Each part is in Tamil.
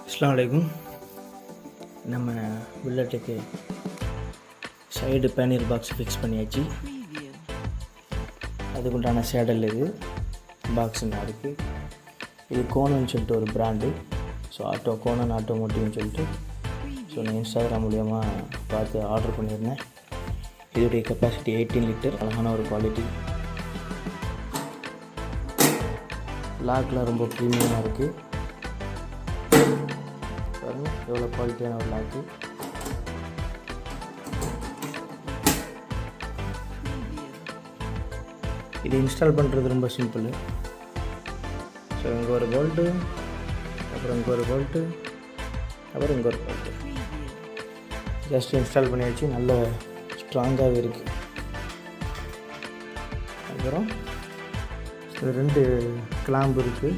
அஸ்ஸலாமு அலைக்கும். நம்ம புல்லட்டுக்கு சைடு பேனியர் பாக்ஸ் ஃபிக்ஸ் பண்ணியாச்சு. அதுக்குண்டான சேடல் இது பாக்ஸுங்க இருக்குது. இது கோனன்னு சொல்லிட்டு ஒரு பிராண்டு. ஸோ கோனன் ஆட்டோமோட்டிவ்னு சொல்லிட்டு நான் இன்ஸ்டாகிராம் மூலிமா பார்த்து ஆர்டர் பண்ணியிருந்தேன். இதோடைய கெப்பாசிட்டி 18 லிட்டர். அழகான ஒரு குவாலிட்டி. லாக்லாம் ரொம்ப ப்ரீமியமாக இருக்குது. பாருங்கள் எவ்வளோ குவாலிட்டியான ஒரு லாக்கு. இது இன்ஸ்டால் பண்ணுறது ரொம்ப சிம்பிள். ஸோ இங்கே ஒரு போல்ட்டு, அப்புறம் இங்கே ஒரு போல்ட்டு, அப்புறம் இங்கே ஒரு போல்ட்டு. ஜஸ்ட் இன்ஸ்டால் பண்ணியாச்சு. நல்ல ஸ்ட்ராங்காகவே இருக்குது. அப்புறம் 2 கிளாம்பு இருக்குது.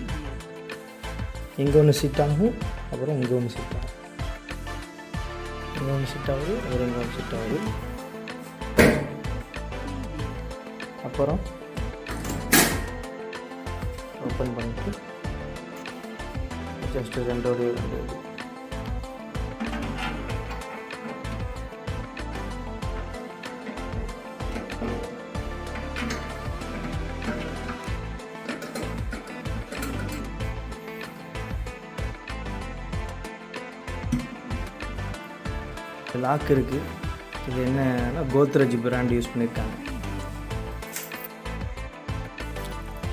இங்கே ஒன்று சிட் ஆகும், அப்புறம் இங்கே ஒன்று சிட் ஆகும். இங்கே ஒன்று சிட் ஆகுது, அப்புறம் இங்கே ஒன்று சிட் ஆகுது. அப்புறம் ஓப்பன் பண்ணிட்டு ஜஸ்ட்டு 2 லாக் இருக்குது. இது என்னன்னா கோத்ரெஜ் பிராண்ட் யூஸ் பண்ணியிருக்காங்க.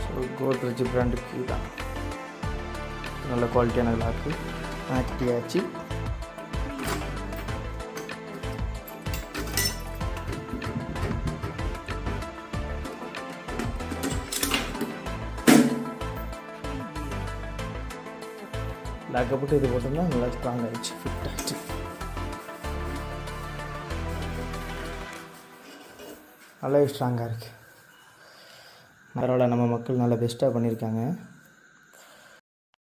ஸோ கோத்ரெஜ் பிராண்டுக்கு தான் நல்ல குவாலிட்டியான லாக்கு மாட்டியாச்சு. லாக்கை போட்டு இது போட்டோம்னா நல்லா ஸ்ட்ராங் ஆகிடுச்சு, ஃபிட் ஆகிடுச்சு. நல்லாவே ஸ்ட்ராங்காக இருக்குது. பரவாயில்ல, நம்ம மக்கள் நல்லா பெஸ்ட்டாக பண்ணியிருக்காங்க.